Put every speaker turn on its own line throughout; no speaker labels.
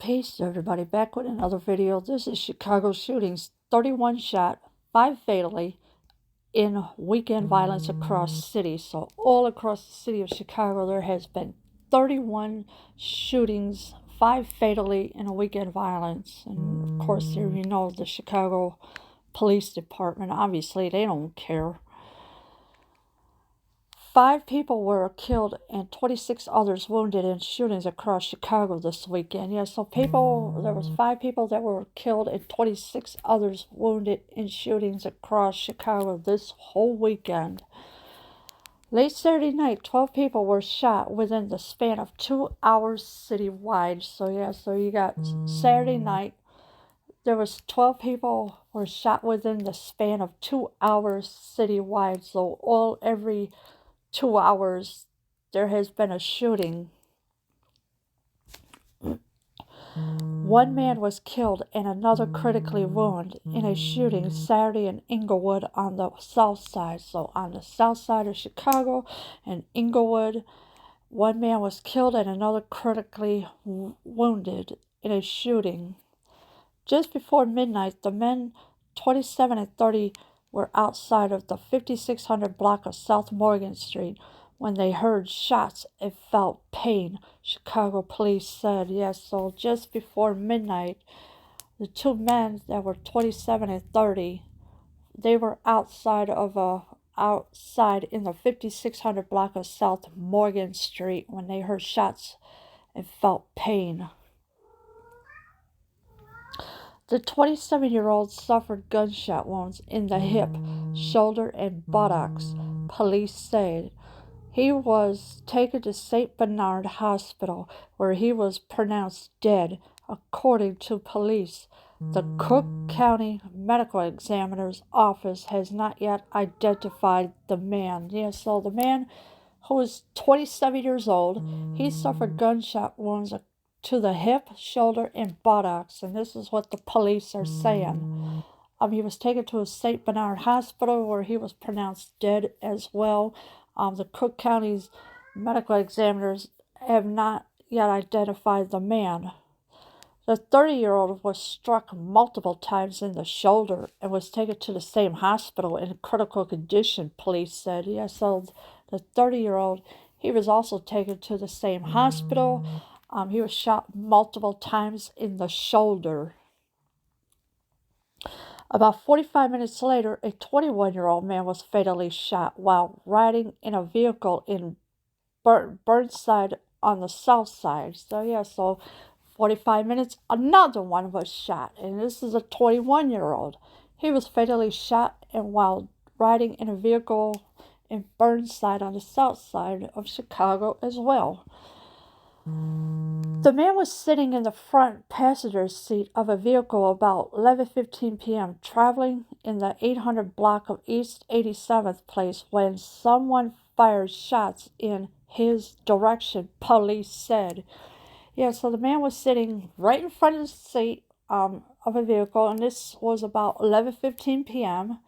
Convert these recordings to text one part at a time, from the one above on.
Hey, so everybody, back with another video. This is Chicago shootings, 31 shot, 5 fatally in weekend violence across cities. So all across the city of Chicago, there has been 31 shootings, 5 fatally in a weekend violence. And of course, here you know the Chicago Police Department, obviously, they don't care. 5 people were killed and 26 others wounded in shootings across Chicago this weekend. Yeah, so there was 5 people that were killed and 26 others wounded in shootings across Chicago this whole weekend. Late Saturday night, 12 people were shot within the span of 2 hours citywide. So you got Saturday night, there was 12 people were shot within the span of 2 hours citywide. So every 2 hours, there has been a shooting. 1 man was killed and another critically wounded in a shooting Saturday in Englewood on the south side. So on the south side of Chicago and Englewood, 1 man was killed and another critically wounded in a shooting. Just before midnight, the men 27 and 30 were outside of the 5600 block of South Morgan Street when they heard shots and felt pain, Chicago police said. Yes, so just before midnight, the 2 men that were 27 and 30, they were outside in the 5600 block of South Morgan Street when they heard shots and felt pain. The 27-year-old suffered gunshot wounds in the hip, shoulder, and buttocks, police said. He was taken to St. Bernard Hospital, where he was pronounced dead, according to police. The Cook County Medical Examiner's Office has not yet identified the man. Yeah, so the man who was 27 years old, he suffered gunshot wounds to the hip, shoulder, and buttocks, and this is what the police are saying. He was taken to a St. Bernard Hospital where he was pronounced dead as well. The Cook County's medical examiners have not yet identified the man. The 30-year-old was struck multiple times in the shoulder and was taken to the same hospital in critical condition, police said. Yes, so the 30-year-old, he was also taken to the same hospital. He was shot multiple times in the shoulder. About 45 minutes later, a 21-year-old man was fatally shot while riding in a vehicle in Burnside on the south side. So 45 minutes, another one was shot, and this is a 21-year-old. He was fatally shot and while riding in a vehicle in Burnside on the south side of Chicago as well. The man was sitting in the front passenger seat of a vehicle about 11:15 p.m. traveling in the 800 block of East 87th Place when someone fired shots in his direction, police said. Yeah, so the man was sitting right in front of the seat of a vehicle, and this was about 11:15 p.m.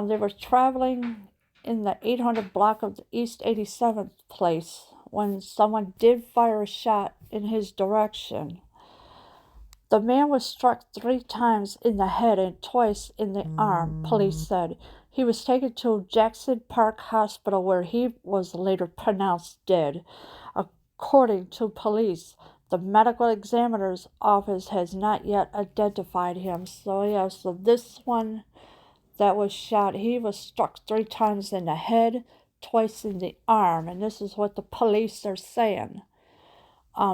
They were traveling in the 800 block of the East 87th Place when someone did fire a shot in his direction. The man was struck 3 times in the head and twice in the arm, police said. He was taken to Jackson Park Hospital where he was later pronounced dead. According to police, the medical examiner's office has not yet identified him. So this one that was shot, he was struck 3 times in the head, twice in the arm, and this is what the police are saying.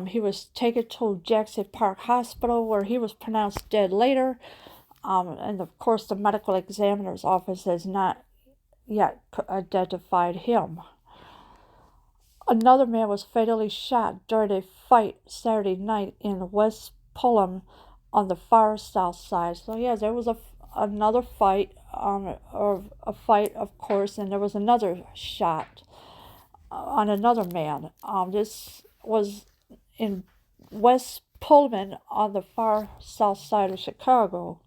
He was taken to Jackson Park Hospital where he was pronounced dead later, and of course the medical examiner's office has not yet identified him. Another man was fatally shot during a fight Saturday night in West Pullman on the far south side. So there was another fight, of course, and there was another shot on another man. This was in West Pullman on the far south side of Chicago.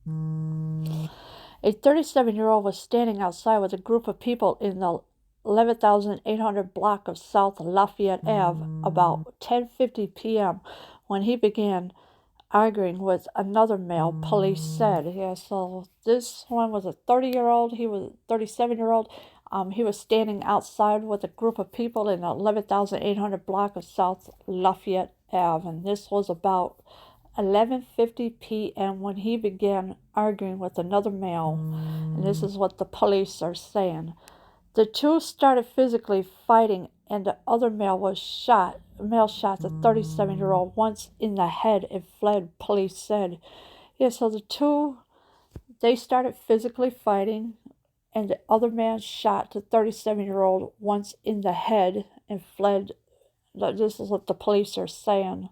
A 37-year-old was standing outside with a group of people in the 11,800 block of South Lafayette Ave about 10:50 p.m. when he began arguing with another male, police said. Yeah, so this one was a 30-year-old. He was a 37-year-old. He was standing outside with a group of people in the 11,800 block of South Lafayette Ave, and this was about 11:50 p.m. when he began arguing with another male, and this is what the police are saying. The two started physically fighting, and the other male shot the 37-year-old once in the head and fled, police said. Yeah, so the two, they started physically fighting, and the other man shot the 37-year-old once in the head and fled. This is what the police are saying.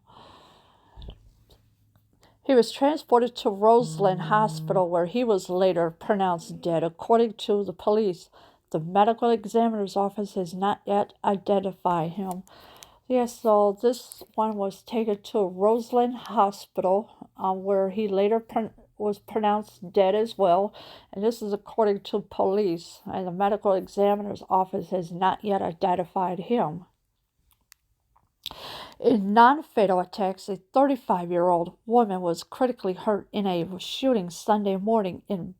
He was transported to Roseland Hospital, where he was later pronounced dead. According to the police, the medical examiner's office has not yet identified him. Yes, so this one was taken to Roseland Hospital, where he later was pronounced dead as well. And this is according to police, and the medical examiner's office has not yet identified him. In non-fatal attacks, a 35-year-old woman was critically hurt in a shooting Sunday morning in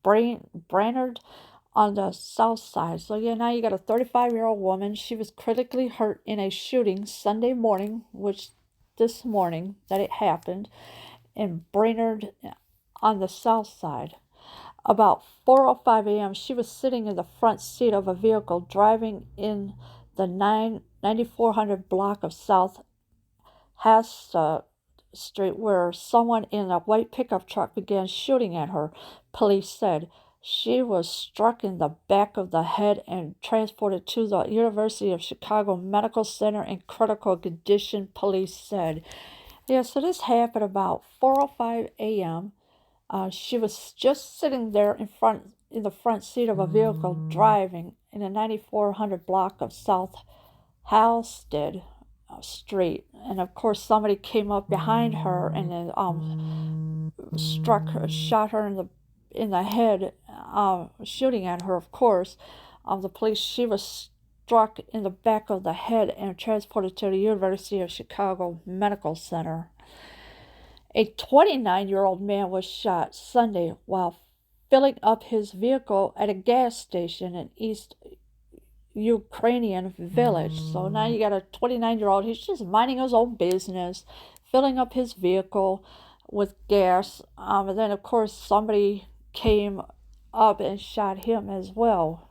Brainerd on the south side. So yeah, now you got a 35-year-old woman. She was critically hurt in a shooting Sunday morning, which this morning that it happened, in Brainerd on the south side. About 4:05 a.m., she was sitting in the front seat of a vehicle driving in the 9400 block of South Hasta Street, where someone in a white pickup truck began shooting at her, police said. She was struck in the back of the head and transported to the University of Chicago Medical Center in critical condition, police said. Yeah, so this happened about 4:05 a.m. She was just sitting there in the front seat of a vehicle driving in the 9400 block of South Halstead Street, and of course somebody came up behind her and then shot her in the head, shooting at her. Of course, the police. She was struck in the back of the head and transported to the University of Chicago Medical Center. A 29-year-old man was shot Sunday while filling up his vehicle at a gas station in East Ukrainian village. So now you got a 29-year-old, he's just minding his own business, filling up his vehicle with gas. And then, of course, somebody came up and shot him as well.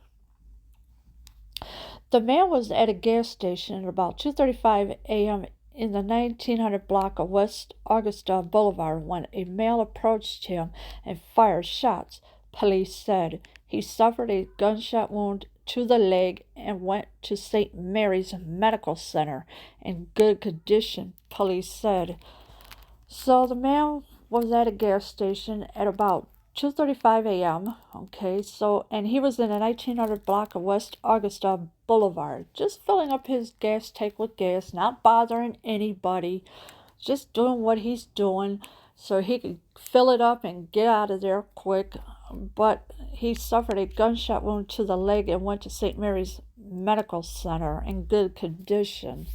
The man was at a gas station at about 2:35 a.m. in the 1900 block of West Augusta Boulevard when a male approached him and fired shots, police said. He suffered a gunshot wound to the leg and went to St. Mary's Medical Center in good condition, police said. So the man was at a gas station at about 2:35 a.m. Okay, so, and he was in a 1900 block of West Augusta Boulevard, just filling up his gas tank with gas, not bothering anybody, just doing what he's doing so he could fill it up and get out of there quick. But he suffered a gunshot wound to the leg and went to St. Mary's Medical Center in good condition.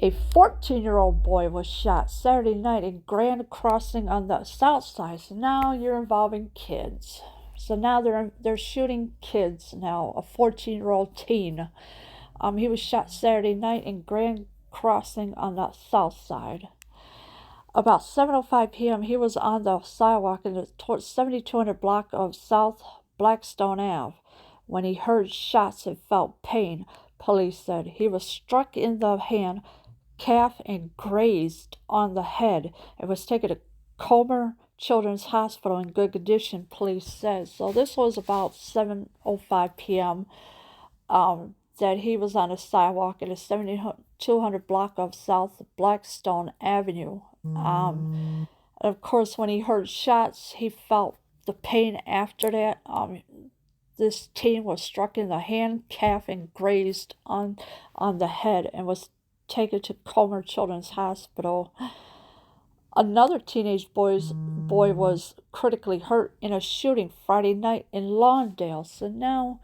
A 14-year-old boy was shot Saturday night in Grand Crossing on the south side. So now you're involving kids. So now they're shooting kids now, a 14-year-old teen. He was shot Saturday night in Grand Crossing on the south side. About 7:05 p.m., he was on the sidewalk in the 7200 block of South Blackstone Ave when he heard shots and felt pain, police said. He was struck in the hand, calf, and grazed on the head and was taken to Comer Children's Hospital in good condition, police said. So this was about 7:05 p.m. That he was on a sidewalk in the 7200 block of South Blackstone Avenue. Of course, when he heard shots, he felt the pain after that. This teen was struck in the hand, calf, and grazed on the head and was taken to Comer Children's Hospital. Another teenage boy was critically hurt in a shooting Friday night in Lawndale. So now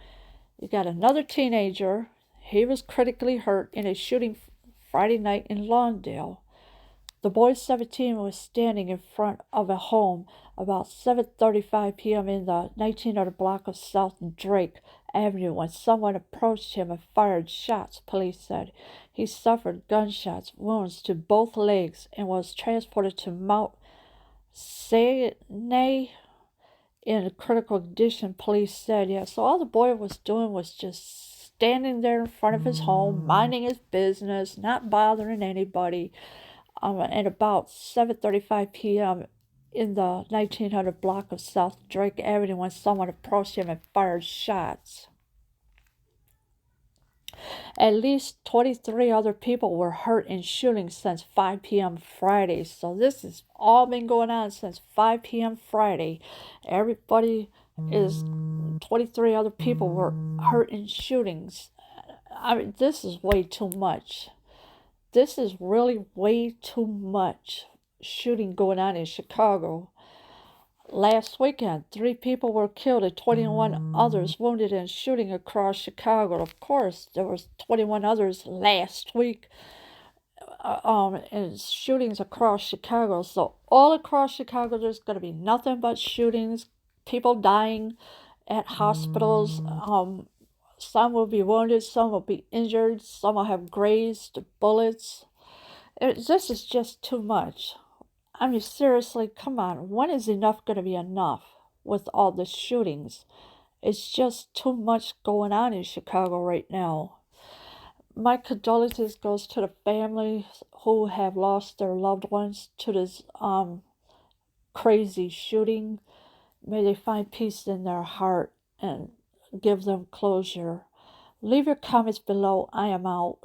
you got another teenager. He was critically hurt in a shooting Friday night in Lawndale. The boy 17 was standing in front of a home about 7:35 p.m. in the 1900 block of South Drake Avenue when someone approached him and fired shots, police said. He suffered gunshots, wounds to both legs, and was transported to Mount Sinai in critical condition, police said. Yeah, so all the boy was doing was just standing there in front of his home, minding his business, not bothering anybody. At about 7:35 p.m. in the 1900 block of South Drake Avenue when someone approached him and fired shots. At least 23 other people were hurt in shootings since 5 p.m. Friday. So this has all been going on since 5 p.m. Friday. Everybody is 23 other people were hurt in shootings. I mean, this is way too much. This is really way too much shooting going on in Chicago. Last weekend, 3 people were killed and 21 others wounded in shooting across Chicago. Of course, there was 21 others last week in shootings across Chicago. So all across Chicago, there's going to be nothing but shootings, people dying at hospitals. Some will be wounded, some will be injured, some will have grazed bullets. This is just too much. I mean, seriously, come on. When is enough going to be enough with all the shootings? It's just too much going on in Chicago right now. My condolences goes to the families who have lost their loved ones to this crazy shooting. May they find peace in their heart and give them closure. Leave your comments below. I am out.